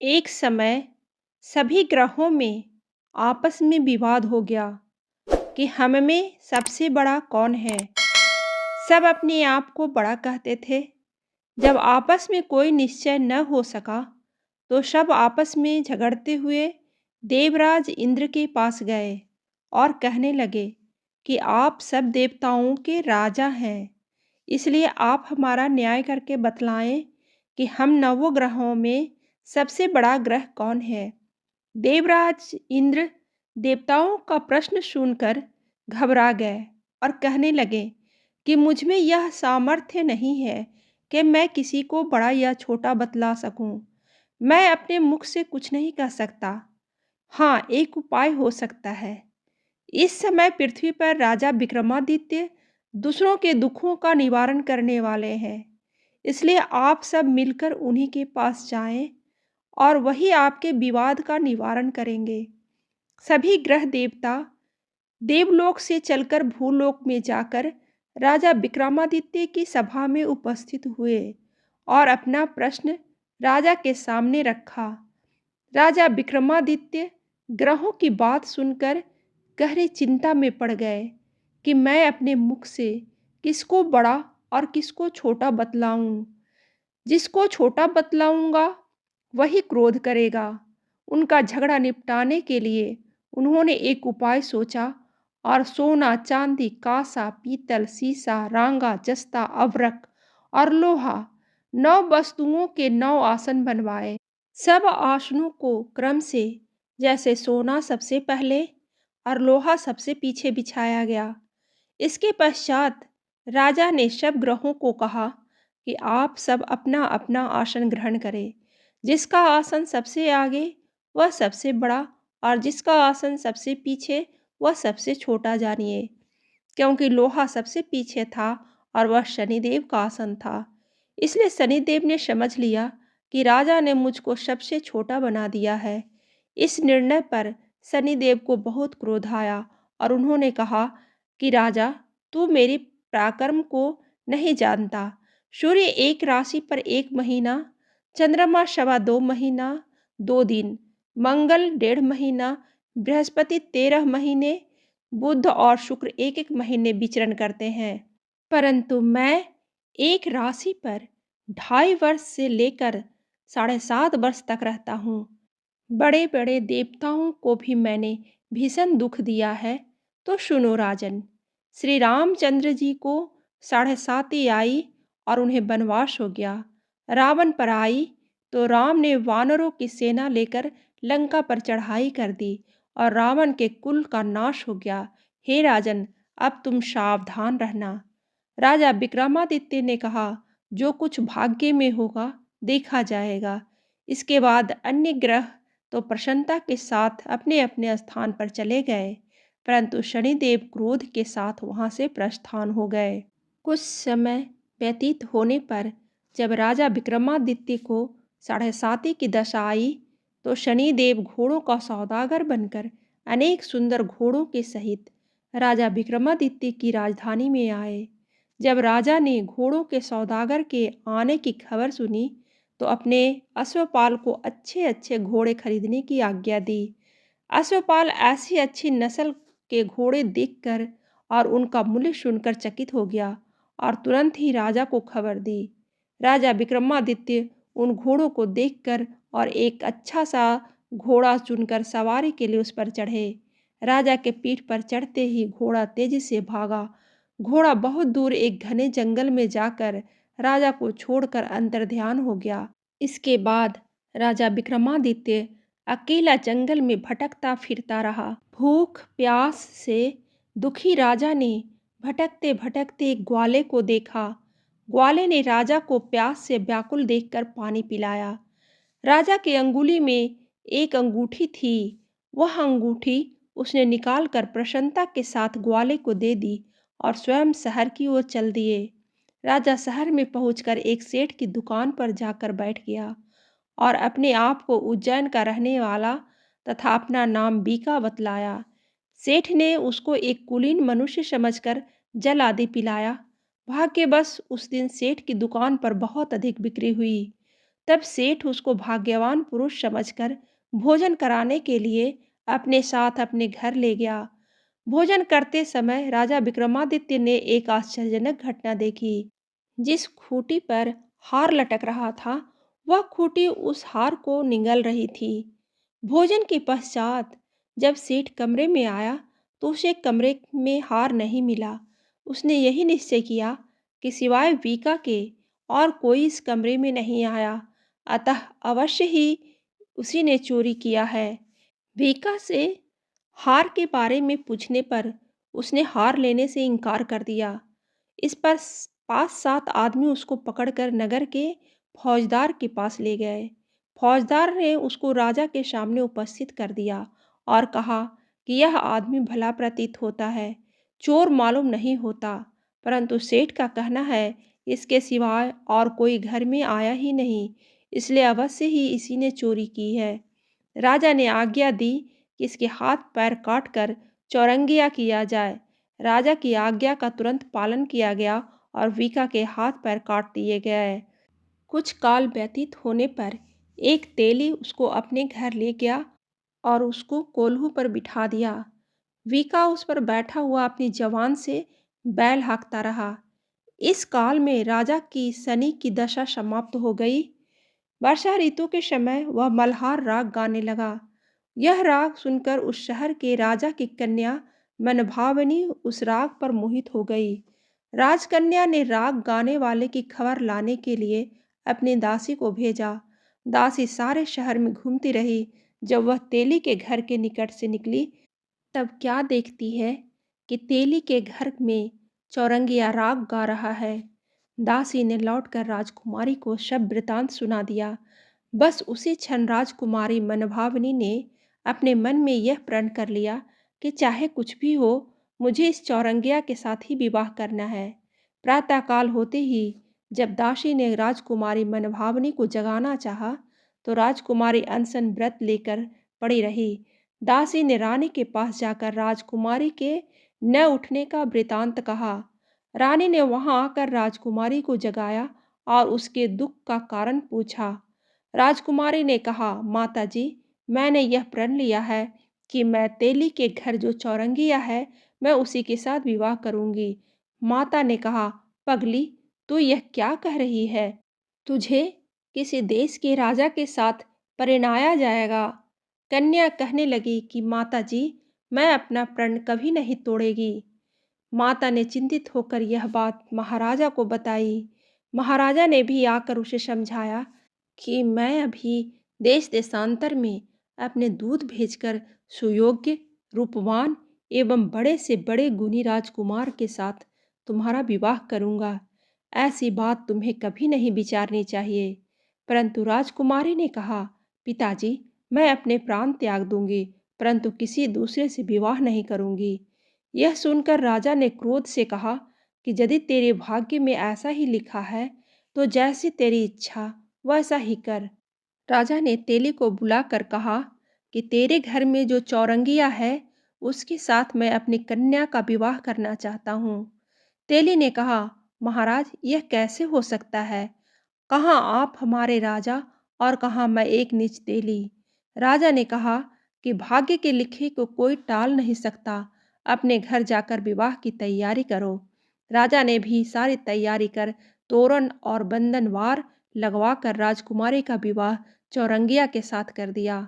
एक समय सभी ग्रहों में आपस में विवाद हो गया कि हम में सबसे बड़ा कौन है। सब अपने आप को बड़ा कहते थे। जब आपस में कोई निश्चय न हो सका तो सब आपस में झगड़ते हुए देवराज इंद्र के पास गए और कहने लगे कि आप सब देवताओं के राजा हैं, इसलिए आप हमारा न्याय करके बतलाएं कि हम नवों ग्रहों में सबसे बड़ा ग्रह कौन है। देवराज इंद्र देवताओं का प्रश्न सुनकर घबरा गए और कहने लगे कि मुझ में यह सामर्थ्य नहीं है कि मैं किसी को बड़ा या छोटा बतला सकूं। मैं अपने मुख से कुछ नहीं कह सकता। हाँ, एक उपाय हो सकता है। इस समय पृथ्वी पर राजा विक्रमादित्य दूसरों के दुखों का निवारण करने वाले हैं, इसलिए आप सब मिलकर उन्हीं के पास जाएं और वही आपके विवाद का निवारण करेंगे। सभी ग्रह देवता देवलोक से चलकर भूलोक में जाकर राजा विक्रमादित्य की सभा में उपस्थित हुए और अपना प्रश्न राजा के सामने रखा। राजा विक्रमादित्य ग्रहों की बात सुनकर गहरी चिंता में पड़ गए कि मैं अपने मुख से किसको बड़ा और किसको छोटा बतलाऊं। जिसको छोटा बतलाऊंगा वही क्रोध करेगा। उनका झगड़ा निपटाने के लिए उन्होंने एक उपाय सोचा और सोना, चांदी, कांसा, पीतल, सीसा, रांगा, जस्ता, अभ्रक और लोहा 9 वस्तुओं के 9 आसन बनवाए। सब आसनों को क्रम से जैसे सोना सबसे पहले और लोहा सबसे पीछे बिछाया गया। इसके पश्चात राजा ने सब ग्रहों को कहा कि आप सब अपना अपना आसन ग्रहण करें। जिसका आसन सबसे आगे वह सबसे बड़ा और जिसका आसन सबसे पीछे वह सबसे छोटा जानिए। क्योंकि लोहा सबसे पीछे था और वह शनिदेव का आसन था, इसलिए शनिदेव ने समझ लिया कि राजा ने मुझको सबसे छोटा बना दिया है। इस निर्णय पर शनिदेव को बहुत क्रोध आया और उन्होंने कहा कि राजा, तू मेरे पराक्रम को नहीं जानता। सूर्य एक राशि पर 1 महीना, चंद्रमा 2.25 महीना 2 दिन, मंगल 1.5 महीना, बृहस्पति 13 महीने, बुध और शुक्र 1-1 महीने विचरण करते हैं। परंतु मैं एक राशि पर 2.5 वर्ष से लेकर 7.5 वर्ष तक रहता हूँ। बड़े बड़े देवताओं को भी मैंने भीषण दुख दिया है। तो सुनो राजन, श्री रामचंद्र जी को 7.5 आई और उन्हें वनवास हो गया। रावण पर आई तो राम ने वानरों की सेना लेकर लंका पर चढ़ाई कर दी और रावण के कुल का नाश हो गया। हे राजन, अब तुम सावधान रहना। राजा विक्रमादित्य ने कहा, जो कुछ भाग्य में होगा देखा जाएगा। इसके बाद अन्य ग्रह तो प्रसन्नता के साथ अपने अपने स्थान पर चले गए, परंतु शनिदेव क्रोध के साथ वहां से प्रस्थान हो गए। कुछ समय व्यतीत होने पर जब राजा विक्रमादित्य को 7.5 की दशा आई तो शनिदेव घोड़ों का सौदागर बनकर अनेक सुंदर घोड़ों के सहित राजा विक्रमादित्य की राजधानी में आए। जब राजा ने घोड़ों के सौदागर के आने की खबर सुनी तो अपने अश्वपाल को अच्छे अच्छे घोड़े खरीदने की आज्ञा दी। अश्वपाल ऐसी अच्छी नस्ल के घोड़े देखकर और उनका मूल्य सुनकर चकित हो गया और तुरंत ही राजा को खबर दी। राजा विक्रमादित्य उन घोड़ों को देखकर और एक अच्छा सा घोड़ा चुनकर सवारी के लिए उस पर चढ़े। राजा के पीठ पर चढ़ते ही घोड़ा तेजी से भागा। घोड़ा बहुत दूर एक घने जंगल में जाकर राजा को छोड़कर अंतर्ध्यान हो गया। इसके बाद राजा विक्रमादित्य अकेला जंगल में भटकता फिरता रहा। भूख प्यास से दुखी राजा ने भटकते भटकते एक ग्वाले को देखा। ग्वाले ने राजा को प्यास से व्याकुल देखकर पानी पिलाया। राजा की अंगुली में एक अंगूठी थी। वह अंगूठी उसने निकालकर प्रसन्नता के साथ ग्वाले को दे दी और स्वयं शहर की ओर चल दिए। राजा शहर में पहुंचकर एक सेठ की दुकान पर जाकर बैठ गया और अपने आप को उज्जैन का रहने वाला तथा अपना नाम बीका बतलाया। सेठ ने उसको एक कुलीन मनुष्य समझकर जल आदि पिलाया। भाग्यवश उस दिन सेठ की दुकान पर बहुत अधिक बिक्री हुई, तब सेठ उसको भाग्यवान पुरुष समझकर भोजन कराने के लिए अपने साथ अपने घर ले गया। भोजन करते समय राजा विक्रमादित्य ने एक आश्चर्यजनक घटना देखी। जिस खूंटी पर हार लटक रहा था, वह खूंटी उस हार को निगल रही थी। भोजन के पश्चात जब सेठ कमरे में आया, तो उसे कमरे में हार नहीं मिला। उसने यही निश्चय किया कि सिवाय वीका के और कोई इस कमरे में नहीं आया, अतः अवश्य ही उसी ने चोरी किया है। वीका से हार के बारे में पूछने पर उसने हार लेने से इनकार कर दिया। इस पर 5-7 आदमी उसको पकड़कर नगर के फौजदार के पास ले गए। फौजदार ने उसको राजा के सामने उपस्थित कर दिया और कहा कि यह आदमी भला प्रतीत होता है, चोर मालूम नहीं होता, परंतु सेठ का कहना है इसके सिवाय और कोई घर में आया ही नहीं, इसलिए अवश्य ही इसी ने चोरी की है। राजा ने आज्ञा दी कि इसके हाथ पैर काटकर चौरंगिया किया जाए। राजा की आज्ञा का तुरंत पालन किया गया और वीका के हाथ पैर काट दिए गए। कुछ काल व्यतीत होने पर एक तेली उसको अपने घर ले गया और उसको कोल्हू पर बिठा दिया। वीका उस पर बैठा हुआ अपनी जवान से बैल हाँकता रहा। इस काल में राजा की शनि की दशा समाप्त हो गई। वर्षा ऋतु के समय वह मल्हार राग गाने लगा। यह राग सुनकर उस शहर के राजा की कन्या मनभावनी उस राग पर मोहित हो गई। राजकन्या ने राग गाने वाले की खबर लाने के लिए अपनी दासी को भेजा। दासी सारे शहर में घूमती रही। जब वह तेली के घर के निकट से निकली, तब क्या देखती है कि तेली के घर में चौरंगिया राग गा रहा है। दासी ने लौटकर राजकुमारी को सब वृतांत सुना दिया। बस उसी क्षण राजकुमारी मनभावनी ने अपने मन में यह प्रण कर लिया कि चाहे कुछ भी हो, मुझे इस चौरंगिया के साथ ही विवाह करना है। प्रातःकाल होते ही जब दासी ने राजकुमारी मनभावनी को जगाना चाहा, तो राजकुमारी अनशन व्रत लेकर पड़ी रही। दासी ने रानी के पास जाकर राजकुमारी के न उठने का वृतांत कहा। रानी ने वहां आकर राजकुमारी को जगाया और उसके दुख का कारण पूछा। राजकुमारी ने कहा, माता जी, मैंने यह प्रण लिया है कि मैं तेली के घर जो चौरंगिया है, मैं उसी के साथ विवाह करूंगी। माता ने कहा, पगली, तू यह क्या कह रही है? तुझे किसी देश के राजा के साथ परिणाया जाएगा। कन्या कहने लगी कि माता जी, मैं अपना प्रण कभी नहीं तोड़ेगी। माता ने चिंतित होकर यह बात महाराजा को बताई। महाराजा ने भी आकर उसे समझाया कि मैं अभी देश देशांतर में अपने दूत भेजकर सुयोग्य, रूपवान एवं बड़े से बड़े गुणी राजकुमार के साथ तुम्हारा विवाह करूंगा। ऐसी बात तुम्हें कभी नहीं विचारनी चाहिए। परंतु राजकुमारी ने कहा, पिताजी, मैं अपने प्राण त्याग दूंगी, परंतु किसी दूसरे से विवाह नहीं करूंगी। यह सुनकर राजा ने क्रोध से कहा कि यदि तेरे भाग्य में ऐसा ही लिखा है, तो जैसी तेरी इच्छा वैसा ही कर। राजा ने तेली को बुलाकर कहा कि तेरे घर में जो चौरंगिया है, उसके साथ मैं अपनी कन्या का विवाह करना चाहता हूँ। तेली ने कहा, महाराज, यह कैसे हो सकता है? कहाँ आप हमारे राजा और कहाँ मैं एक नीच तेली। राजा ने कहा कि भाग्य के लिखे को कोई टाल नहीं सकता। अपने घर जाकर विवाह की तैयारी करो। राजा ने भी सारी तैयारी कर तोरण और बंधनवार लगवाकर राजकुमारी का विवाह चौरंगिया के साथ कर दिया।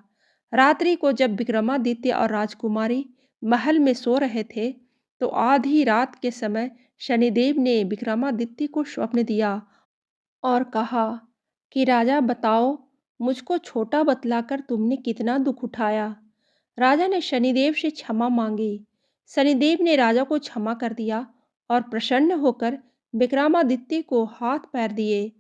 रात्रि को जब विक्रमादित्य और राजकुमारी महल में सो रहे थे, तो आधी रात के समय शनिदेव ने विक्रमादित्य को स्वप्न दिया और कहा कि राजा, बताओ, मुझको छोटा बतलाकर तुमने कितना दुख उठाया। राजा ने शनिदेव से क्षमा मांगी। शनिदेव ने राजा को क्षमा कर दिया और प्रसन्न होकर विक्रमादित्य को हाथ पैर दिए।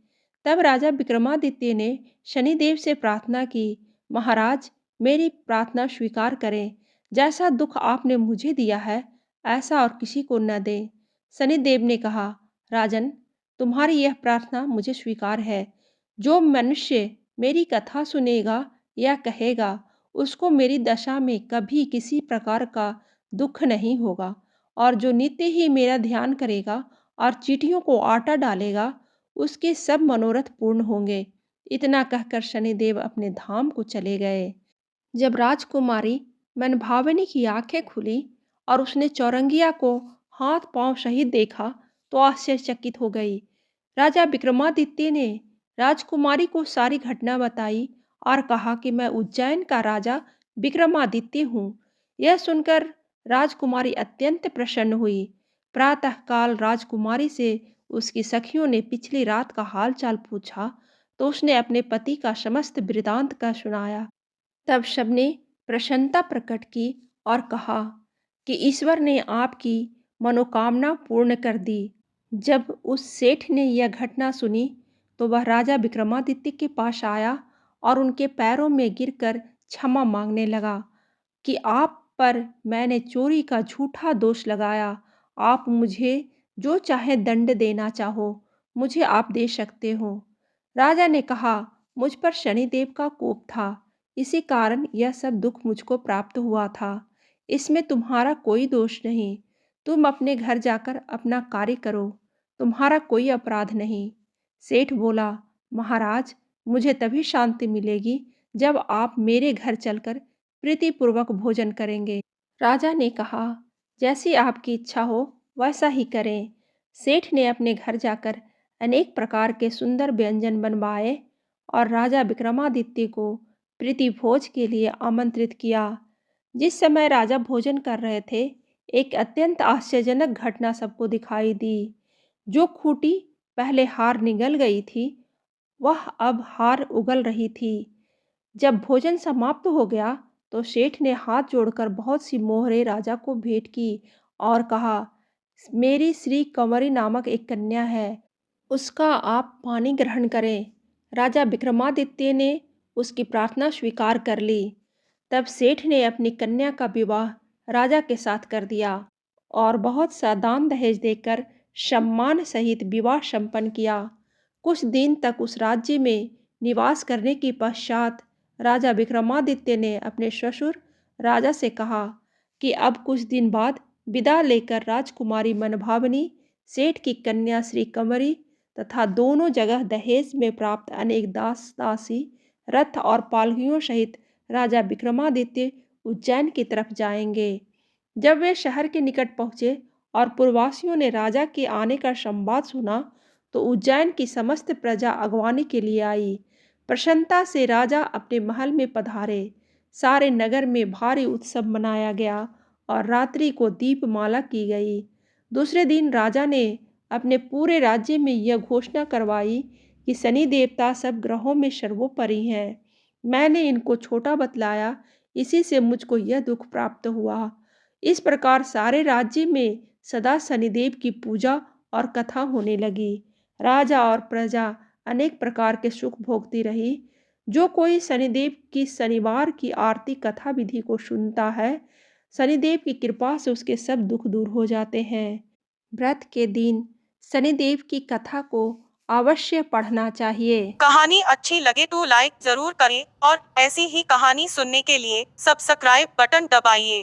तब राजा विक्रमादित्य ने शनिदेव से प्रार्थना की, महाराज, मेरी प्रार्थना स्वीकार करें। जैसा दुख आपने मुझे दिया है, ऐसा और किसी को न दें। शनिदेव ने कहा, राजन, तुम्हारी यह प्रार्थना मुझे स्वीकार है। जो मनुष्य मेरी कथा सुनेगा या कहेगा, उसको मेरी दशा में कभी किसी प्रकार का दुख नहीं होगा, और जो नित्य ही मेरा ध्यान करेगा और चींटियों को आटा डालेगा, उसके सब मनोरथ पूर्ण होंगे। इतना कहकर शनिदेव अपने धाम को चले गए। जब राजकुमारी मनभावनी की आंखें खुली और उसने चौरंगिया को हाथ पांव शहीद देखा तो आश्चर्यचकित हो गई। राजा विक्रमादित्य ने राजकुमारी को सारी घटना बताई और कहा कि मैं उज्जैन का राजा विक्रमादित्य हूँ। यह सुनकर राजकुमारी अत्यंत प्रसन्न हुई। प्रातःकाल राजकुमारी से उसकी सखियों ने पिछली रात का हालचाल पूछा तो उसने अपने पति का समस्त वृतांत का सुनाया। तब सबने प्रसन्नता प्रकट की और कहा कि ईश्वर ने आपकी मनोकामना पूर्ण कर दी। जब उस सेठ ने यह घटना सुनी तो वह राजा विक्रमादित्य के पास आया और उनके पैरों में गिरकर क्षमा मांगने लगा कि आप पर मैंने चोरी का झूठा दोष लगाया। आप मुझे जो चाहे दंड देना चाहो, मुझे आप दे सकते हो। राजा ने कहा, मुझ पर शनिदेव का कोप था, इसी कारण यह सब दुख मुझको प्राप्त हुआ था। इसमें तुम्हारा कोई दोष नहीं। तुम अपने घर जाकर अपना कार्य करो, तुम्हारा कोई अपराध नहीं। सेठ बोला, महाराज, मुझे तभी शांति मिलेगी जब आप मेरे घर चलकर प्रीतिपूर्वक भोजन करेंगे। राजा ने कहा, जैसी आपकी इच्छा हो वैसा ही करें। सेठ ने अपने घर जाकर अनेक प्रकार के सुंदर व्यंजन बनवाए और राजा विक्रमादित्य को प्रीति भोज के लिए आमंत्रित किया। जिस समय राजा भोजन कर रहे थे, एक अत्यंत आश्चर्यजनक घटना सबको दिखाई दी। जो खूंटी पहले हार निगल गई थी, वह अब हार उगल रही थी। जब भोजन समाप्त हो गया तो सेठ ने हाथ जोड़कर बहुत सी मोहरें राजा को भेंट की और कहा, मेरी श्री कंवरी नामक एक कन्या है, उसका आप पानी ग्रहण करें। राजा विक्रमादित्य ने उसकी प्रार्थना स्वीकार कर ली। तब सेठ ने अपनी कन्या का विवाह राजा के साथ कर दिया और बहुत सा दान दहेज देकर सम्मान सहित विवाह संपन्न किया। कुछ दिन तक उस राज्य में निवास करने के पश्चात राजा विक्रमादित्य ने अपने ससुर राजा से कहा कि अब कुछ दिन बाद विदा लेकर राजकुमारी मनभावनी, सेठ की कन्या श्री कंवरी तथा दोनों जगह दहेज में प्राप्त अनेक दास दासी, रथ और पालकियों सहित राजा विक्रमादित्य उज्जैन की तरफ जाएंगे। जब वे शहर के निकट पहुंचे और पुरवासियों ने राजा के आने का संवाद सुना तो उज्जैन की समस्त प्रजा अगवानी के लिए आई। प्रसन्नता से राजा अपने महल में पधारे। सारे नगर में भारी उत्सव मनाया गया और रात्रि को दीपमाला की गई। दूसरे दिन राजा ने अपने पूरे राज्य में यह घोषणा करवाई कि शनि देवता सब ग्रहों में सर्वोपरि हैं। मैंने इनको छोटा बतलाया, इसी से मुझको यह दुख प्राप्त हुआ। इस प्रकार सारे राज्य में सदा शनिदेव की पूजा और कथा होने लगी। राजा और प्रजा अनेक प्रकार के सुख भोगती रही। जो कोई शनिदेव की शनिवार की आरती कथा विधि को सुनता है, शनिदेव की कृपा से उसके सब दुख दूर हो जाते हैं। व्रत के दिन शनिदेव की कथा को अवश्य पढ़ना चाहिए। कहानी अच्छी लगे तो लाइक जरूर करें और ऐसी ही कहानी सुनने के लिए सब्सक्राइब बटन दबाइए।